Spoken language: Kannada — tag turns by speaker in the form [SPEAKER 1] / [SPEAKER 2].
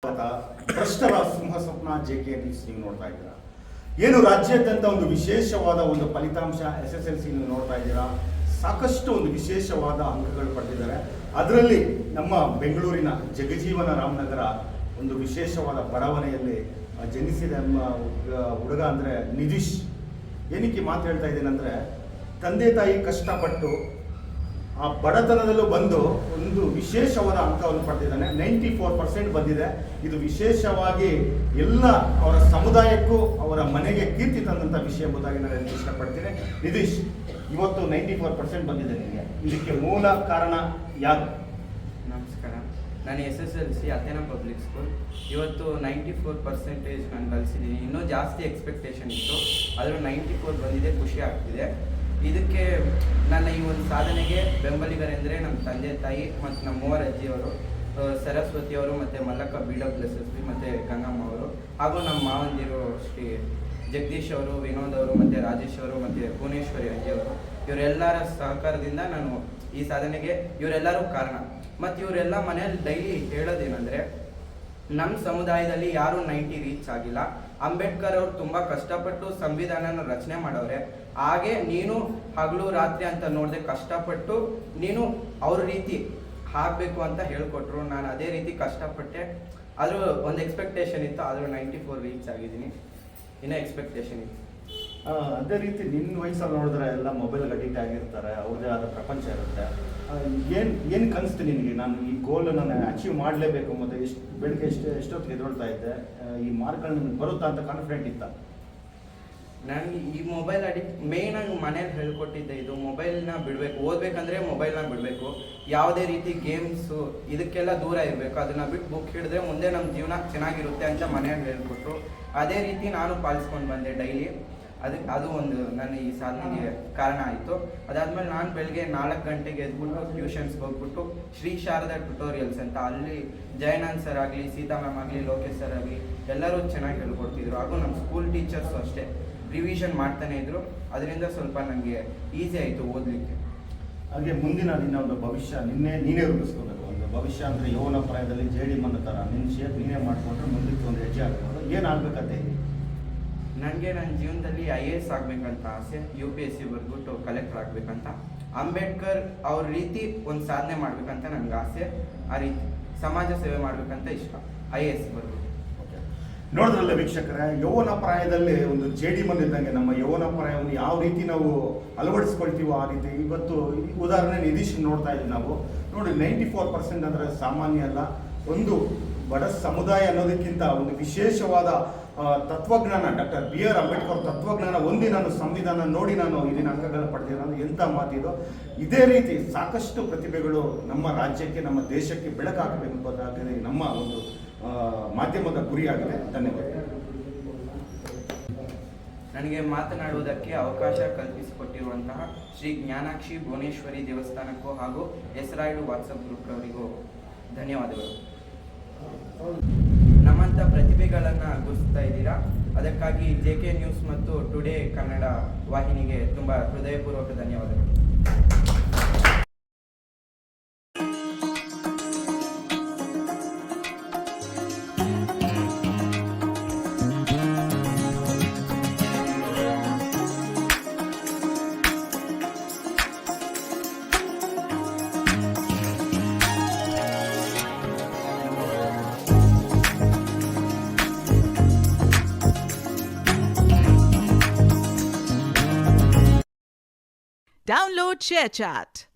[SPEAKER 1] ಭ್ರಷ್ಟರ ಸಿಂಹ ಸ್ವಪ್ನ ಜೆಕೆ ನ್ಯೂಸ್ ನೀವು ನೋಡ್ತಾ ಇದ್ದೀರಾ. ಏನು ರಾಜ್ಯಾದ್ಯಂತ ಒಂದು ವಿಶೇಷವಾದ ಒಂದು ಫಲಿತಾಂಶ SSLC ನೀವು ನೋಡ್ತಾ ಇದ್ದೀರಾ. ಸಾಕಷ್ಟು ಒಂದು ವಿಶೇಷವಾದ ಅಂಕಗಳು ಪಡೆದಿದ್ದಾರೆ. ಅದರಲ್ಲಿ ನಮ್ಮ ಬೆಂಗಳೂರಿನ ಜಗಜೀವನ ರಾಮನಗರ ಒಂದು ವಿಶೇಷವಾದ ಬಡಾವಣೆಯಲ್ಲಿ ಜನಿಸಿದ ನಮ್ಮ ಹುಡುಗ ಅಂದರೆ ನಿಧೀಶ್. ಏನಕ್ಕೆ ಮಾತು ಹೇಳ್ತಾ ಇದ್ದೇನೆ ಅಂದರೆ, ತಂದೆ ತಾಯಿ ಕಷ್ಟಪಟ್ಟು ಆ ಬಡತನದಲ್ಲೂ ಬಂದು ಒಂದು ವಿಶೇಷವಾದ ಅಂಕವನ್ನು ಪಡೆದಿದ್ದಾನೆ. 94% ಬಂದಿದೆ. ಇದು ವಿಶೇಷವಾಗಿ ಎಲ್ಲ ಅವರ ಸಮುದಾಯಕ್ಕೂ ಅವರ ಮನೆಗೆ ಕೀರ್ತಿ ತಂದಂಥ ವಿಷಯ ಎಂಬುದಾಗಿ ನಾನು ಇಷ್ಟಪಡ್ತೀನಿ. ನಿಧೀಶ್, ಇವತ್ತು 94% ಬಂದಿದೆ ನಿಮಗೆ, ಇದಕ್ಕೆ ಮೂಲ ಕಾರಣ ಯಾರು?
[SPEAKER 2] ನಮಸ್ಕಾರ, ನಾನು SSLC ಅಥೇನಾ ಪಬ್ಲಿಕ್ ಸ್ಕೂಲ್. ಇವತ್ತು 94% ನಾನು ಗಳಿಸಿದ್ದೀನಿ. ಇನ್ನೂ ಜಾಸ್ತಿ ಎಕ್ಸ್ಪೆಕ್ಟೇಷನ್ ಇತ್ತು, ಆದರೂ 94 ಬಂದಿದೆ, ಖುಷಿ ಆಗ್ತಿದೆ. ಇದಕ್ಕೆ ನನ್ನ ಈ ಒಂದು ಸಾಧನೆಗೆ ಬೆಂಬಲಿಗರೆಂದರೆ ನಮ್ಮ ತಂದೆ ತಾಯಿ ಮತ್ತು ನಮ್ಮ ಮೂವರ ಅಜ್ಜಿಯವರು, ಸರಸ್ವತಿಯವರು ಮತ್ತು ಮಲ್ಲಕ್ಕ BWSSB ಮತ್ತು ಗಂಗಮ್ಮ ಅವರು, ಹಾಗೂ ನಮ್ಮ ಮಾವಂದಿರು ಶ್ರೀ ಜಗದೀಶ್ ಅವರು, ವಿನೋದ್ ಅವರು ಮತ್ತು ರಾಜೇಶ್ ಅವರು ಮತ್ತು ಭುವನೇಶ್ವರಿ ಅಜ್ಜಿಯವರು. ಇವರೆಲ್ಲರ ಸಹಕಾರದಿಂದ ನಾನು ಈ ಸಾಧನೆಗೆ ಇವರೆಲ್ಲರೂ ಕಾರಣ. ಮತ್ತು ಇವರೆಲ್ಲ ಮನೆಯಲ್ಲಿ ಡೈಲಿ ಹೇಳೋದೇನೆಂದರೆ, ನಮ್ಮ ಸಮುದಾಯದಲ್ಲಿ ಯಾರೂ 90 ರೀಚ್ ಆಗಿಲ್ಲ. ಅಂಬೇಡ್ಕರ್ ಅವರು ತುಂಬ ಕಷ್ಟಪಟ್ಟು ಸಂವಿಧಾನನ ರಚನೆ ಮಾಡವ್ರೆ. ಹಾಗೆ ನೀನು ಹಗಲು ರಾತ್ರಿ ಅಂತ ನೋಡದೆ ಕಷ್ಟಪಟ್ಟು ನೀನು ಅವ್ರ ರೀತಿ ಆಗಬೇಕು ಅಂತ ಹೇಳ್ಕೊಟ್ರು. ನಾನು ಅದೇ ರೀತಿ ಕಷ್ಟಪಟ್ಟೆ. ಆದರೂ ಒಂದು ಎಕ್ಸ್ಪೆಕ್ಟೇಷನ್ ಇತ್ತು, ಆದರೂ 94 ರೀಚ್ ಆಗಿದ್ದೀನಿ. ಇನ್ನೂ ಎಕ್ಸ್ಪೆಕ್ಟೇಷನ್ ಇತ್ತು.
[SPEAKER 1] ಅದೇ ರೀತಿ ನಿನ್ನ ವಯಸ್ಸಲ್ಲಿ ನೋಡಿದ್ರೆ ಎಲ್ಲ ಮೊಬೈಲ್ಗೆ ಅಡಿಕ್ಟ್ ಆಗಿರ್ತಾರೆ, ಅವ್ರದ್ದೇ ಆದ ಪ್ರಪಂಚ ಇರುತ್ತೆ. ಏನು ಕನಿಸ್ತು ನಿನಗೆ, ನಾನು ಈ ಗೋಲ್ ನಾನು ಅಚೀವ್ ಮಾಡಲೇಬೇಕು, ಮತ್ತು ಬೆಳಗ್ಗೆ ಎಷ್ಟೊತ್ತಿಗೆ ಎದುರುಳ್ತಾ ಇದ್ದೆ, ಈ ಮಾರ್ಕ್ಗಳು ನಿಮ್ಗೆ ಬರುತ್ತಾ ಅಂತ ಕಾನ್ಫಿಡೆಂಟ್ ಇತ್ತ?
[SPEAKER 2] ನನಗೆ ಈ ಮೊಬೈಲ್ ಅಡಿಕ್ಟ್ ಮೇಯ್ನಾಗಿ ಮನೇಲಿ ಹೇಳ್ಕೊಟ್ಟಿದ್ದೆ, ಇದು ಮೊಬೈಲ್ನ ಬಿಡಬೇಕು, ಓದಬೇಕಂದ್ರೆ ಮೊಬೈಲ್ನ ಬಿಡಬೇಕು, ಯಾವುದೇ ರೀತಿ ಗೇಮ್ಸು ಇದಕ್ಕೆಲ್ಲ ದೂರ ಇರಬೇಕು, ಅದನ್ನು ಬಿಟ್ಟು ಬುಕ್ ಹಿಡಿದ್ರೆ ಮುಂದೆ ನಮ್ಮ ಜೀವನ ಚೆನ್ನಾಗಿರುತ್ತೆ ಅಂತ ಮನೆಯಲ್ಲಿ ಹೇಳ್ಕೊಟ್ರು. ಅದೇ ರೀತಿ ನಾನು ಪಾಲಿಸ್ಕೊಂಡು ಬಂದೆ ಡೈಲಿ. ಅದು ಒಂದು ನನ್ನ ಈ ಸಾಧನೆಗೆ ಕಾರಣ ಆಯಿತು. ಅದಾದಮೇಲೆ ನಾನು ಬೆಳಗ್ಗೆ 4 ಗಂಟೆಗೆ ಎದ್ಬಿಟ್ಟು ಟ್ಯೂಷನ್ಸ್ಗೆ ಹೋಗ್ಬಿಟ್ಟು ಶ್ರೀ ಶಾರದಾ ಟ್ಯುಟೋರಿಯಲ್ಸ್ ಅಂತ, ಅಲ್ಲಿ ಜಯನಂದ್ ಸರ್ ಆಗಲಿ, ಸೀತಾ ಮ್ಯಾಮ್ ಆಗಲಿ, ಲೋಕೇಶ್ ಸರ್ ಆಗಲಿ ಎಲ್ಲರೂ ಚೆನ್ನಾಗಿ ಹೇಳ್ಕೊಡ್ತಿದ್ರು. ಹಾಗೂ ನಮ್ಮ ಸ್ಕೂಲ್ ಟೀಚರ್ಸು ಅಷ್ಟೇ ರಿವಿಷನ್ ಮಾಡ್ತಾನೆ ಇದ್ರು. ಅದರಿಂದ ಸ್ವಲ್ಪ ನನಗೆ ಈಸಿ ಆಯಿತು ಓದಲಿಕ್ಕೆ.
[SPEAKER 1] ಹಾಗೆ ಮುಂದಿನ ನಿನ್ನ ಒಂದು ಭವಿಷ್ಯ ನೀನೇ ರೂಪಿಸ್ಕೋಬೇಕು. ಒಂದು ಭವಿಷ್ಯ ಅಂದರೆ ಯೌವನ ಪ್ರಾಯದಲ್ಲಿ JD ಮನ್ನ ಥರ ನಿನ್ನ ಶೇಪ್ ನೀನೇ ಮಾಡಿಕೊಂಡ್ರೆ ಮುಂದಕ್ಕೆ ಒಂದು ಹೆಜ್ಜೆ ಆಗ್ಬೋದು. ಏನಾಗಬೇಕಂತ ಹೇಳಿ?
[SPEAKER 2] ನನಗೆ ನನ್ನ ಜೀವನದಲ್ಲಿ IAS ಆಗಬೇಕಂತ ಆಸೆ. UPSC ಬರ್ಬಿಟ್ಟು ಕಲೆಕ್ಟರ್ ಆಗಬೇಕಂತ. ಅಂಬೇಡ್ಕರ್ ಅವ್ರ ರೀತಿ ಒಂದು ಸಾಧನೆ ಮಾಡಬೇಕಂತ ನನಗೆ ಆಸೆ. ಆ ರೀತಿ ಸಮಾಜ ಸೇವೆ ಮಾಡಬೇಕಂತ ಇಷ್ಟ. IAS ಬರ್ಬಿಟ್ಟು.
[SPEAKER 1] ನೋಡಿದ್ರಲ್ಲ ವೀಕ್ಷಕರೇ, ಯೌವನ ಪ್ರಾಯದಲ್ಲಿ ಒಂದು JD ಬಂದಿದ್ದಂಗೆ ನಮ್ಮ ಯೌವನ ಪ್ರಾಯವನ್ನು ಯಾವ ರೀತಿ ನಾವು ಅಳವಡಿಸ್ಕೊಳ್ತೀವೋ ಆ ರೀತಿ. ಇವತ್ತು ಉದಾಹರಣೆ ನಿಧೀಶ್ ನೋಡ್ತಾ ಇದ್ದೀವಿ ನಾವು. ನೋಡಿ, 94% ಅಂದರೆ ಸಾಮಾನ್ಯ ಅಲ್ಲ. ಒಂದು ಬಡ ಸಮುದಾಯ ಅನ್ನೋದಕ್ಕಿಂತ ಒಂದು ವಿಶೇಷವಾದ ತತ್ವಜ್ಞಾನ, ಡಾಕ್ಟರ್ BR ಅಂಬೇಡ್ಕರ್ ತತ್ವಜ್ಞಾನ ಹೊಂದಿ ನಾನು ಸಂವಿಧಾನ ನೋಡಿ ನಾನು ಇದನ್ನ ಅಂಕಗಳು ಪಡೆದಿರೋ ಎಂಥ ಮಾತಿದು. ಇದೇ ರೀತಿ ಸಾಕಷ್ಟು ಪ್ರತಿಭೆಗಳು ನಮ್ಮ ರಾಜ್ಯಕ್ಕೆ, ನಮ್ಮ ದೇಶಕ್ಕೆ ಬೆಳಕಾಗಬೇಕೆಂಬುದಾಗಿ ನಮ್ಮ ಒಂದು ಮಾಧ್ಯಮದ ಗುರಿಯಾಗಿದೆ. ಧನ್ಯವಾದ.
[SPEAKER 2] ನನಗೆ ಮಾತನಾಡುವುದಕ್ಕೆ ಅವಕಾಶ ಕಲ್ಪಿಸಿಕೊಟ್ಟಿರುವಂತಹ ಶ್ರೀ ಜ್ಞಾನಾಕ್ಷಿ ಭುವನೇಶ್ವರಿ ದೇವಸ್ಥಾನಕ್ಕೂ ಹಾಗೂ ಹೆಸರಾಯ್ಡು ವಾಟ್ಸಪ್ ಗ್ರೂಪ್ನವರಿಗೂ ಧನ್ಯವಾದಗಳು. ನಮ್ಮಂಥ ಪ್ರತಿಭೆಗಳನ್ನು ಗುರುತಿಸ್ತಾ ಇದ್ದೀರಾ, ಅದಕ್ಕಾಗಿ JK ನ್ಯೂಸ್ ಮತ್ತು ಟುಡೇ ಕನ್ನಡ ವಾಹಿನಿಗೆ ತುಂಬ ಹೃದಯಪೂರ್ವಕ ಧನ್ಯವಾದಗಳು.
[SPEAKER 3] Download ShareChat.